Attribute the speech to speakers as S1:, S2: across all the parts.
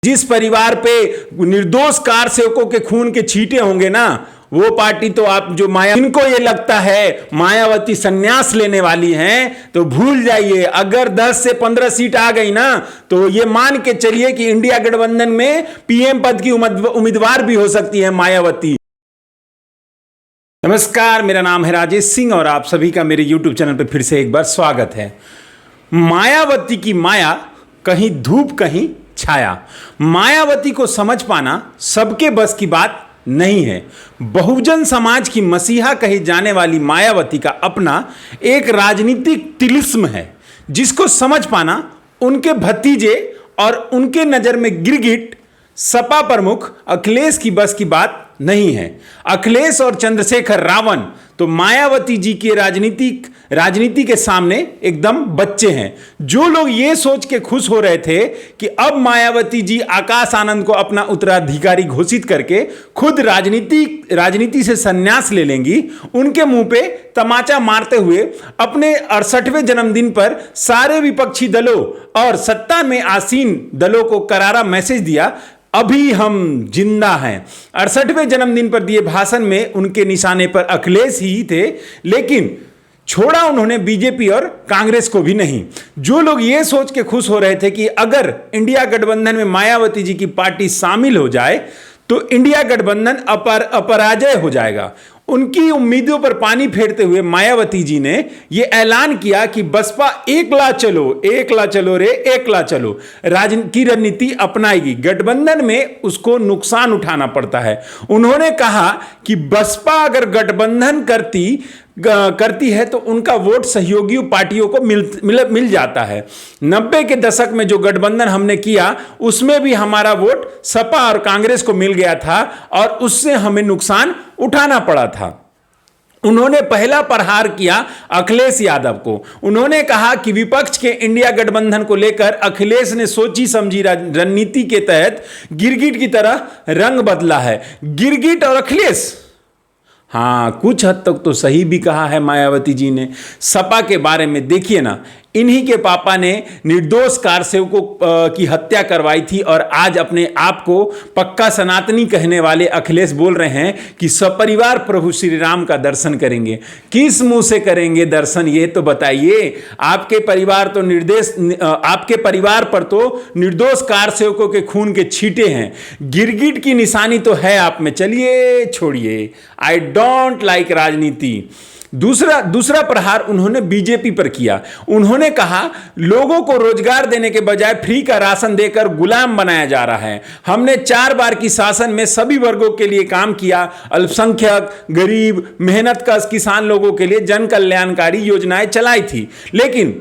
S1: जिस परिवार पे निर्दोष कार सेवकों के खून के छींटे होंगे ना, वो पार्टी तो आप जो इनको ये लगता है मायावती संन्यास लेने वाली हैं, तो भूल जाइए। अगर 10 से 15 सीट आ गई ना, तो ये मान के चलिए कि इंडिया गठबंधन में पीएम पद की उम्मीदवार भी हो सकती है मायावती। नमस्कार, मेरा नाम है राजेश सिंह और आप सभी का मेरे YouTube चैनल पर फिर से एक बार स्वागत है। मायावती की माया, कहीं धूप कहीं छाया। मायावती को समझ पाना सबके बस की बात नहीं है। बहुजन समाज की मसीहा कही जाने वाली मायावती का अपना एक राजनीतिक तिलिस्म है, जिसको समझ पाना उनके भतीजे और उनके नजर में गिरगिट सपा प्रमुख अखिलेश की बस की बात नहीं है। अखिलेश और चंद्रशेखर रावण तो मायावती जी के राजनीति के सामने एकदम बच्चे हैं। जो लोग ये सोच के खुश हो रहे थे कि अब मायावती जी आकाश आनंद को अपना उत्तराधिकारी घोषित करके खुद राजनीति से संन्यास ले लेंगी, उनके मुंह पे तमाचा मारते हुए अपने 68वें जन्मदिन पर सारे विपक्षी दलों और सत्ता में आसीन दलों को करारा मैसेज दिया, अभी हम जिंदा हैं। 68वें जन्मदिन पर दिए भाषण में उनके निशाने पर अखिलेश ही थे, लेकिन छोड़ा उन्होंने बीजेपी और कांग्रेस को भी नहीं। जो लोग ये सोच के खुश हो रहे थे कि अगर इंडिया गठबंधन में मायावती जी की पार्टी शामिल हो जाए तो इंडिया गठबंधन अपराजय हो जाएगा, उनकी उम्मीदों पर पानी फेरते हुए मायावती जी ने यह ऐलान किया कि बसपा एकला चलो रे एकला चलो की रणनीति अपनाएगी। गठबंधन में उसको नुकसान उठाना पड़ता है। उन्होंने कहा कि बसपा अगर गठबंधन करती है तो उनका वोट सहयोगी पार्टियों को मिल जाता है। 90 के दशक में जो गठबंधन हमने किया, उसमें भी हमारा वोट सपा और कांग्रेस को मिल गया था और उससे हमें नुकसान उठाना पड़ा था। उन्होंने पहला प्रहार किया अखिलेश यादव को। उन्होंने कहा कि विपक्ष के इंडिया गठबंधन को लेकर अखिलेश ने सोची समझी रणनीति के तहत गिरगिट की तरह रंग बदला है। गिरगिट और अखिलेश, हाँ, कुछ हद तक तो सही भी कहा है मायावती जी ने। सपा के बारे में देखिए ना, इन्हीं के पापा ने निर्दोष कार सेवकों की हत्या करवाई थी और आज अपने आप को पक्का सनातनी कहने वाले अखिलेश बोल रहे हैं कि सपरिवार प्रभु श्री राम का दर्शन करेंगे। किस मुंह से करेंगे दर्शन, ये तो बताइए। आपके परिवार पर तो निर्दोष कार सेवकों के खून के छींटे हैं, गिरगिट की निशानी तो है आप में। चलिए छोड़िए, आई डोंट लाइक राजनीति। दूसरा प्रहार उन्होंने बीजेपी पर किया। उन्होंने कहा लोगों को रोजगार देने के बजाय फ्री का राशन देकर गुलाम बनाया जा रहा है। हमने 4 बार की शासन में सभी वर्गों के लिए काम किया, अल्पसंख्यक, गरीब, मेहनतकश किसान लोगों के लिए जन कल्याणकारी योजनाएं चलाई थी, लेकिन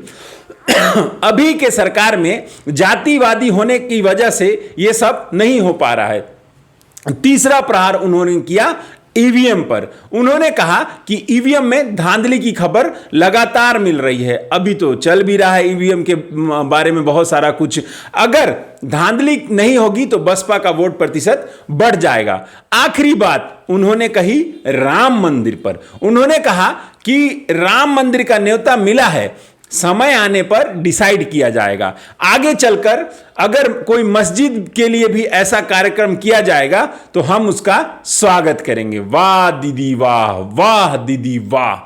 S1: अभी के सरकार में जातिवादी होने की वजह से यह सब नहीं हो पा रहा है। तीसरा प्रहार उन्होंने किया ईवीएम पर। उन्होंने कहा कि ईवीएम में धांधली की खबर लगातार मिल रही है। अभी तो चल भी रहा है ईवीएम के बारे में बहुत सारा कुछ। अगर धांधली नहीं होगी तो बसपा का वोट प्रतिशत बढ़ जाएगा। आखिरी बात उन्होंने कही राम मंदिर पर। उन्होंने कहा कि राम मंदिर का न्योता मिला है, समय आने पर डिसाइड किया जाएगा। आगे चलकर अगर कोई मस्जिद के लिए भी ऐसा कार्यक्रम किया जाएगा तो हम उसका स्वागत करेंगे। वाह दीदी वाह, वाह दीदी वाह,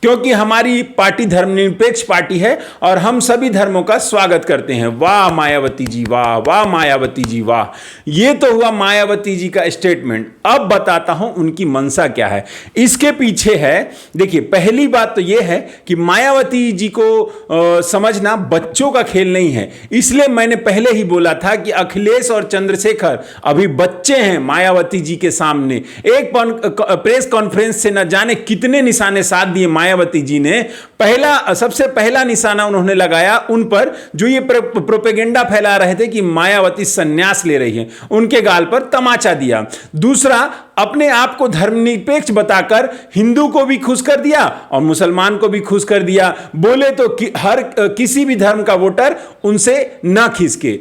S1: क्योंकि हमारी पार्टी धर्मनिरपेक्ष पार्टी है और हम सभी धर्मों का स्वागत करते हैं। वाह मायावती जी वाह, वाह मायावती जी वाह। ये तो हुआ मायावती जी का स्टेटमेंट। अब बताता हूं उनकी मंशा क्या है, इसके पीछे है। देखिए, पहली बात तो यह है कि मायावती जी को समझना बच्चों का खेल नहीं है। इसलिए मैंने पहले ही बोला था कि अखिलेश और चंद्रशेखर अभी बच्चे हैं मायावती जी के सामने। एक प्रेस कॉन्फ्रेंस से न जाने कितने निशाने साध दिए मायावती जी ने। सबसे पहला निशाना उन्होंने लगाया उन पर जो ये प्रोपेगेंडा फैला रहे थे कि मायावती संन्यास ले रही है, उनके गाल पर तमाचा दिया। दूसरा, अपने आप को धर्मनिरपेक्ष बताकर हिंदू को भी खुश कर दिया और मुसलमान को भी खुश कर दिया। बोले तो किसी भी धर्म का वोटर उनसे ना खिसके।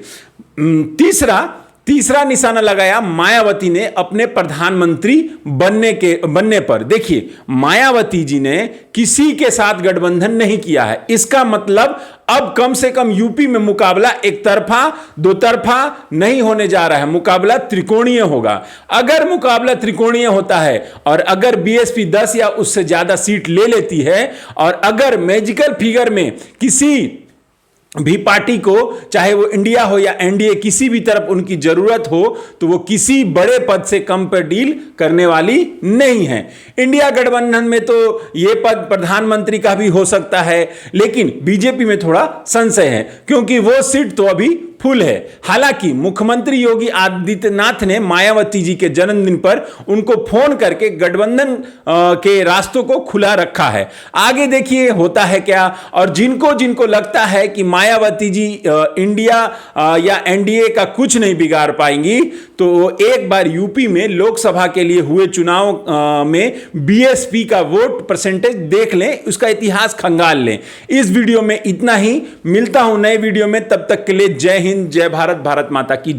S1: तीसरा निशाना लगाया मायावती ने अपने प्रधानमंत्री बनने पर। देखिए, मायावती जी ने किसी के साथ गठबंधन नहीं किया है। इसका मतलब अब कम से कम यूपी में मुकाबला एक तरफा दो तरफा नहीं होने जा रहा है, मुकाबला त्रिकोणीय होगा। अगर मुकाबला त्रिकोणीय होता है और अगर बीएसपी 10 या उससे ज्यादा सीट ले लेती है और अगर मैजिकल फिगर में किसी भी पार्टी को, चाहे वो इंडिया हो या एनडीए, किसी भी तरफ उनकी जरूरत हो, तो वो किसी बड़े पद से कम पर डील करने वाली नहीं है। इंडिया गठबंधन में तो ये पद प्रधानमंत्री का भी हो सकता है, लेकिन बीजेपी में थोड़ा संशय है क्योंकि वो सीट तो अभी फुल है। हालांकि मुख्यमंत्री योगी आदित्यनाथ ने मायावती जी के जन्मदिन पर उनको फोन करके गठबंधन के रास्तों को खुला रखा है। आगे देखिए होता है क्या। और जिनको जिनको लगता है कि मायावती जी इंडिया या एनडीए का कुछ नहीं बिगाड़ पाएंगी, तो एक बार यूपी में लोकसभा के लिए हुए चुनाव में बीएसपी का वोट परसेंटेज देख लें, उसका इतिहास खंगाल लें। इस वीडियो में इतना ही, मिलता हूं नए वीडियो में, तब तक के लिए जय हिंद, जय भारत, भारत माता की जय।